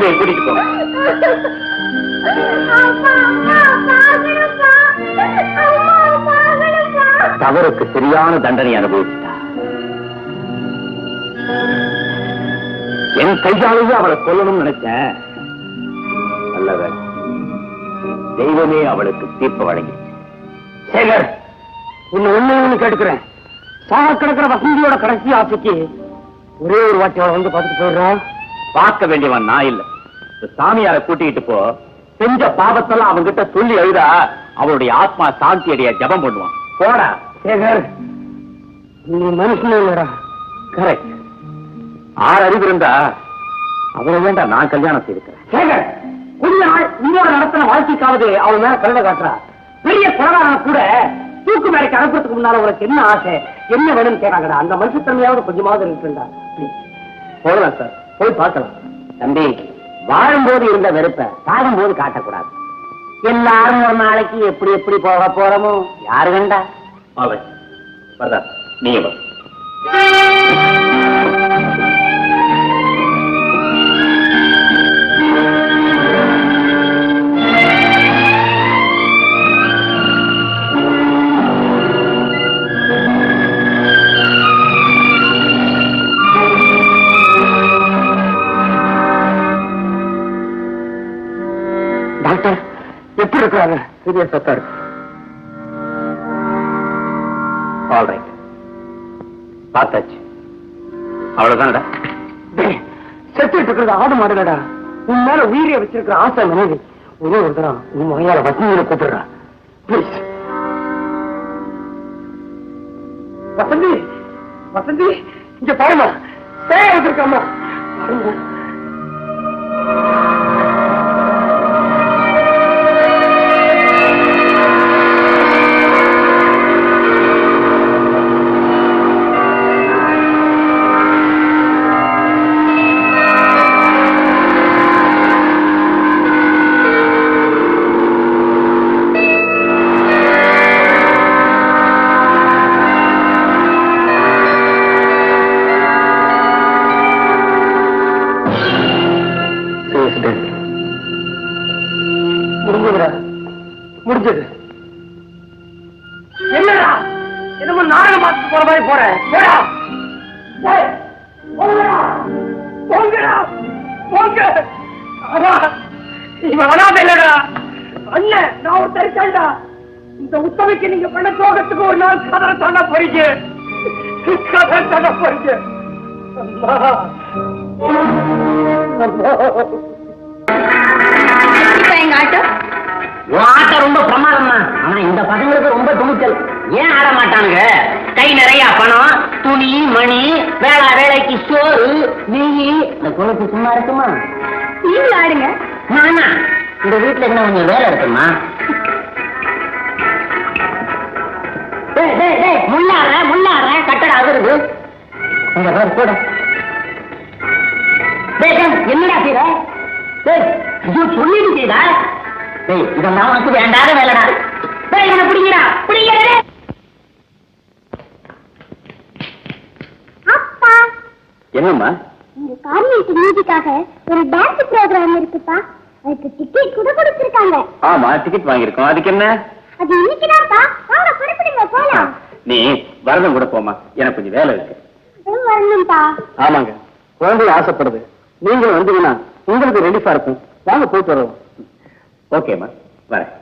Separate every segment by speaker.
Speaker 1: குழந்தைய கூட்டிட்டு போங்க. தவறுக்கு சரியான தண்டனை அனுபவித்தா. என் கையாலேயே அவளை கொல்லணும்னு நினைச்சேன். நல்லவன் தெய்வமே அவளுக்கு தீர்ப்பு வழங்கிச்சு. சேகர், இன்னும் ஒண்ணு கேட்டுக்கிறேன். சாக கிடக்கிற வசந்தியோட கடைசி ஆசைக்கு ஒரே ஒரு வாட்டி அவளை வந்து பார்த்துட்டு போயிடுறான். பார்க்க வேண்டியவன் நான் இல்ல, சாமியாரை கூட்டிக்கிட்டு போ. செஞ்ச பாவத்தெல்லாம் அவங்கிட்ட சொல்லி எழுதா அவளுடைய ஆத்மா சாந்தி அடைய ஜபம் பண்ணுவான். போடா சேகர், நீ மனுஷனே இல்லடா. கரெக்ட். 6 அறிவு இருந்தா அவளை வேண்டாம் நான் கல்யாணம் செய்திருக்கிறேன். சேகர், கொஞ்ச நாள் இன்னொரு நடத்தின வாழ்க்கைக்காவது அவள் மேல கருணை காட்டுறா. பெரிய கொலகாரன் கூட தூக்கு மேடைக்கு அனுப்புறதுக்கு முன்னால உனக்கு என்ன ஆசை, என்ன வேணும்னு கேட்காங்கடா. அந்த மனுஷத்தன்மையாவது கொஞ்சமாவது இருக்குண்டா. போகலாம் சார், போய் பார்க்கலாம். தம்பி, வாழும்போது இருந்த வெறுப்பை சாகும்போது காட்டக்கூடாது. எல்லாரும் ஒரு நாளைக்கு எப்படி எப்படி போக போறோமோ யாரு வேண்டா. நீங்க டாக்டர் எப்படி இருக்கிறாங்க? சீரியஸா சார். ஆல்ரைட், பார்த்தாச்சு. அவ்வளவுதான்டா. செத்துட்டு இருக்கிறது ஆடு மாடுடா. உன் மேல உயிரிய வச்சிருக்கிற ஆசை மனைவி ஒரே ஒரு தரம் உன் வகையால வசந்தியில கூப்பிடுறா. பிளீஸ் வசந்தி, வசந்தி இங்க பாருமா, பேர் வச்சிருக்காமா. முடிஞ்சது. என்னடா என்னமோ நாடகம் பார்த்து போற மாதிரி போற. இவன் அனாதை இல்லடா அண்ணன், நான் ஒரு தெரிச்சாண்டா. இந்த உத்தமைக்கு நீங்க பண்ண சோகத்துக்கு ஒரு நாள் கதை சொன்ன போறீங்க, கதை சொன்ன போறீங்க.
Speaker 2: எங்க ஆட்டம்
Speaker 1: ஆட்டம் ரொம்ப பிரமாதம் தான். ஆனா இந்த பசங்களுக்கு ரொம்ப துணிச்சல். ஏன் ஆட மாட்டானுங்க? கை நிறைய பணம், துணி, மணி, வேளா வேலைக்கு சோறு, நெய். இந்த குழந்தை சும்மா இருக்குமா?
Speaker 2: நீங்களும் ஆடுங்க.
Speaker 1: நானா? இந்த வீட்டுல என்ன கொஞ்சம் வேலை இருக்குமா? முள்ளாடுற முள்ளாடுற கட்டட அதிருது. உங்க பேர் கூட என்னடா செய்ற? சொல்லிட்டு செய்தா? இதெல்லாம் உனக்கு வேண்டாத வேலைடா. பிடிக்கிறா பிடிக்கிறது.
Speaker 2: அப்பா,
Speaker 1: என்னம்மா?
Speaker 2: இந்த கார்மிக்கு மியூசிக்காக ஒரு டான்ஸ் ப்ரோகிராம் இருக்குப்பா. அதுக்கு டிக்கெட் கூட கொடுத்திருக்காங்க.
Speaker 1: ஆமா, டிக்கெட் வாங்கியிருக்கோம். அதுக்கு என்ன?
Speaker 2: அது இன்னைக்குதான்ப்பா. வாங்க புறப்படுங்க போலாம்.
Speaker 1: நீ வரணும் கூட போமா, எனக்கு கொஞ்சம் வேலை இருக்கு.
Speaker 2: வரணும்பா.
Speaker 1: ஆமாங்க, குழந்தை ஆசைப்படுது. நீங்களும் வந்தீங்கன்னா உங்களுக்கு ரெடிஃபா இருக்கும். வாங்க போயிட்டு வருவோம். ஓகேம்மா, வரேன்.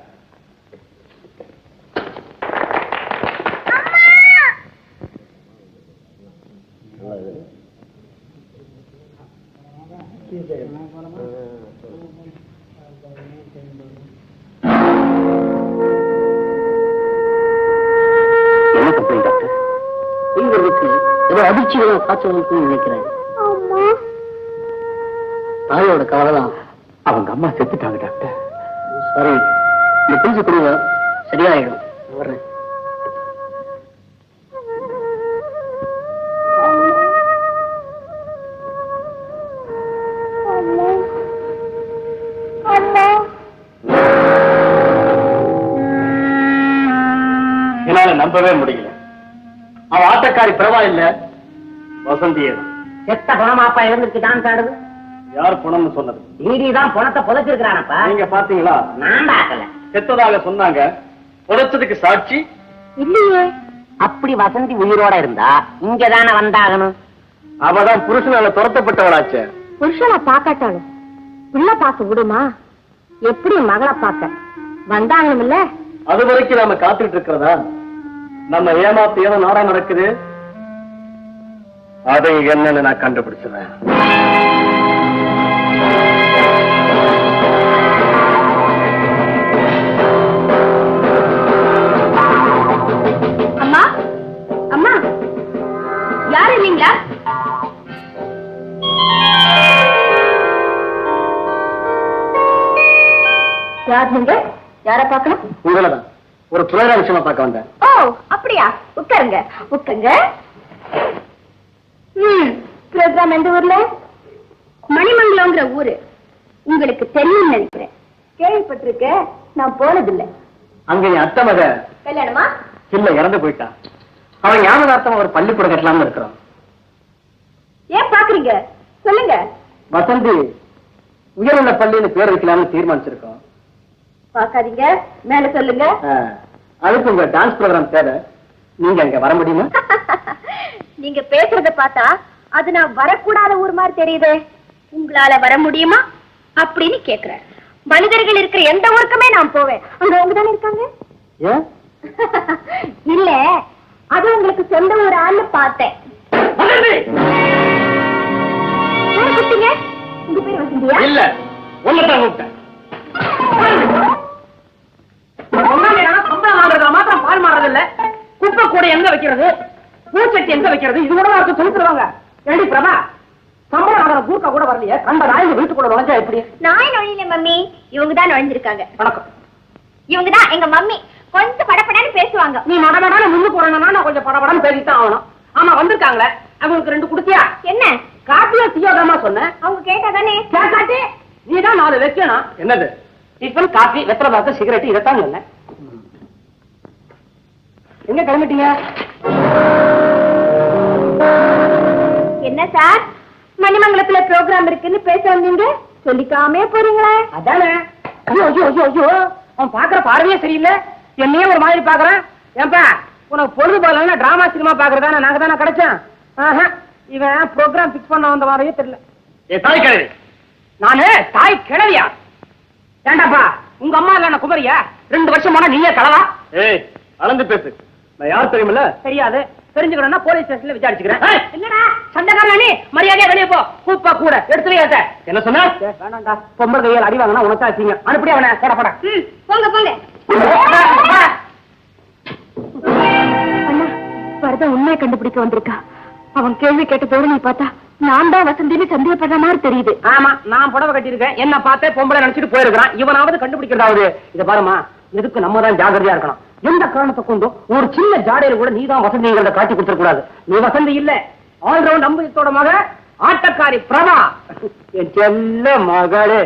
Speaker 1: என்ன கம்ப்ளைண்ட் டாக்டர்? உங்களுக்கு ஏதோ அதிர்ச்சிகளை காய்ச்சல் நினைக்கிறேன். தாயோட கவலைதான். அவங்க அம்மா செத்துட்டாங்க டாக்டர். சரி, இந்த பிரிச்சு கொடுங்க, சரியாயிடும். வர்றேன். என்னால நம்பவே முடியல. அவன் ஆட்டக்காரி பரவாயில்ல, வசந்தியே. எத்த பணமாப்பா இருந்துருக்கு டான்ஸ் ஆடுது.
Speaker 3: யார் பணம்னு சொன்னது?
Speaker 1: டிடி தான் பணத்தை புதைச்சிருக்கிறானப்பா.
Speaker 3: நீங்க பாத்தீங்களா?
Speaker 1: நான் பார்க்கல.
Speaker 3: செத்ததாக சொன்னாங்க. புதைச்சதுக்கு சாட்சி
Speaker 2: இல்லையே.
Speaker 1: அப்படி வசந்தி உயிரோட இருந்தா இங்கதானே வந்தாகணும்.
Speaker 3: அவதான் புருஷனால துரத்தப்பட்டவளாச்சே.
Speaker 2: புருஷனை பாக்காட்டாலும் உள்ள பார்க்க விடுமா? எப்படி மகளை பார்க்க வந்தாங்கணும் இல்ல?
Speaker 3: அது வரைக்கும் நாம காத்துட்டு இருக்கிறதா? நம்ம ஏமாத்து ஏதோ நாடா நடக்குது. அதை என்னன்னு நான் கண்டுபிடிச்சிடுறேன்.
Speaker 2: அம்மா, அம்மா, யாரு இல்லீங்களா? யார் நீங்க? யார பார்க்கணும்?
Speaker 3: உங்களதான் ஒரு துறையா விஷயமா பார்க்க வந்தேன்.
Speaker 2: ஓ, அப்படியா? உட்காருங்க, உட்காருங்க. ப்ரோக்ராம் எந்த ஊர்ல? மணிமங்கலம்ங்கிற ஊரு. உங்களுக்கு தெரியும் நினைக்கிறேன். கேள்விப்பட்டிருக்க, நான் போனதில்லை.
Speaker 3: அங்க என் அத்தை மக
Speaker 2: கல்யாணமா?
Speaker 3: இல்ல, இறந்து போயிட்டான். அவன் ஞாபகார்த்தமா ஒரு பள்ளிக்கூடம் கட்டலாம்னு இருக்கிறோம்.
Speaker 2: ஏன் பாக்குறீங்க? சொல்லுங்க.
Speaker 3: வசந்தி உயர்நிலை பள்ளின்னு பேர் வைக்கலாம்னு தீர்மானிச்சிருக்கோம்.
Speaker 2: பாக்காதீங்க, மேல சொல்லுங்க.
Speaker 3: அதுக்கு உங்க டான்ஸ் ப்ரோக்ராம் தேவை. நீங்க அங்க வர முடியுமா?
Speaker 2: நீங்க பேசுறத பார்த்தா அது நான் வரக்கூடாத ஊர் மாதிரி தெரியுதே. உங்களால வர முடியுமா அப்படின்னு கேக்குறேன். மனிதர்கள் இருக்கிற எந்த ஊருக்குமே நான் போவேன். அங்க அவங்க தானே இருக்காங்க.
Speaker 3: ஏன்?
Speaker 2: இல்ல, அது உங்களுக்கு சொந்த ஊர் ஆளு பார்த்தேன். யாரை கூப்பிட்டீங்க? உங்க பேர் வசந்தியா?
Speaker 3: இல்ல, ஒன்னதான் கூப்பிட்டேன்.
Speaker 1: சம்பளம் வாங்குறதா மாத்திரம் பால் மாறது இல்ல. குப்பை கூட எங்க வைக்கிறது, பூச்சட்டி எங்க வைக்கிறது, இது கூட அவருக்கு சொல்லி தருவாங்க. ஏடி பிரபா, சம்பளம் வாங்குற கூர்க்கா கூட வரலையே. கண்ட நாய் வீட்டுக்குள்ள நுழைஞ்சா எப்படி?
Speaker 2: நாய் நுழையில மம்மி, இவங்க தான் நுழைஞ்சிருக்காங்க.
Speaker 3: வணக்கம்.
Speaker 2: இவங்க தான் எங்க மம்மி. கொஞ்சம் படப்படன்னு பேசுவாங்க.
Speaker 1: நீ மடமடான முன்னுக்கு வரணும்னா நான் கொஞ்சம் படபடன்னு பேசித்தான் ஆகணும். ஆமா, வந்திருக்காங்களே, அவங்களுக்கு 2 குடுத்தியா?
Speaker 2: என்ன?
Speaker 1: காப்பியா தீயோதாமா சொன்னேன்.
Speaker 2: அவங்க கேட்டா தானே.
Speaker 1: கேட்டாச்சு, நீ தான் 4 வைக்கணும்.
Speaker 3: என்னது?
Speaker 1: டிஃபன், காபி, வெத்தலை பாக்கு, சிகரெட், இதைத்தான் சொன்னேன். எங்க கிளம்பிட்டீங்க?
Speaker 2: என்ன சார், மணிமங்கலத்துல ப்ரோக்ராம் இருக்குன்னு பேச வந்தீங்க, சொல்லிக்காமே போறீங்களே?
Speaker 1: அதானே. ஐயோ ஐயோ ஐயோ ஐயோ, அவன் பாக்குற பார்வையே சரியில்லை. என்னையே ஒரு மாதிரி பாக்குறான். ஏன்பா, உனக்கு பொழுது போகலன்னா டிராமா சினிமா பாக்குறதானே நாங்க தானே கிடைச்சோம். இவன் ப்ரோக்ராம் பிக்ஸ் பண்ண வந்த மாதிரியே தெரியல.
Speaker 3: ஏ தாய் கிழவி,
Speaker 1: நானு தாய் கிழவியா? ஏண்டாப்பா, உங்க அம்மா இல்ல குமரியா? 2 வருஷம் போனா நீயே கலவா?
Speaker 3: ஏய் அளந்து பேசு. நான் யார் தெரியுமில்ல?
Speaker 1: தெரியாது. தெரிஞ்சுக்கணும்னா போலீஸ் ஸ்டேஷன்ல விசாரிச்சுக்கிறேன். என்னடா சண்டைக்காரன், நீ மரியாதையா வெளியே போ. கூப்பா கூட எடுத்துலையாத.
Speaker 3: என்ன சொன்ன?
Speaker 1: வேணாண்டா, பொம்பளை கையால் அடி வாங்கினா உனக்கா வச்சீங்க. அனுப்படி அவனை போட.
Speaker 2: போங்க போங்க. அண்ணா, வரத உண்மையை கண்டுபிடிக்க வந்திருக்கா. அவன் கேள்வி கேட்ட தோரணை பார்த்தா நான் தான் வசந்தின்னு சந்தேகப்படுற மாதிரி தெரியுது.
Speaker 1: ஆமா, நான் புடவை கட்டியிருக்கேன். என்ன பார்த்தே பொம்பளை நினைச்சிட்டு போயிருக்கிறான். இவனாவது கண்டுபிடிக்கிறதாவது. இத பாருமா, எதுக்கு நம்ம தான் ஜாகிரதையா இருக்கணும். எந்த காரணத்தை கொண்டும் ஒரு சின்ன ஜாடையில கூட நீதான் வசந்திங்கிறத காட்டி கொடுத்துட கூடாது. நீ வசந்தி இல்ல, ஆல்ரவுண்ட் அம்புத்தோட மக ஆட்டக்காரி பிரபா. என் செல்ல மகளே.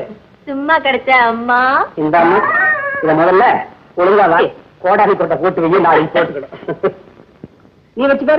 Speaker 2: சும்மா கிடைச்ச அம்மா.
Speaker 1: இந்த அம்மா இத முதல்ல ஒழுங்கா கோடாரி கொட்டை போட்டு வைய, நாளைக்கு போட்டுக்கணும். நீ வச்சு பாரு.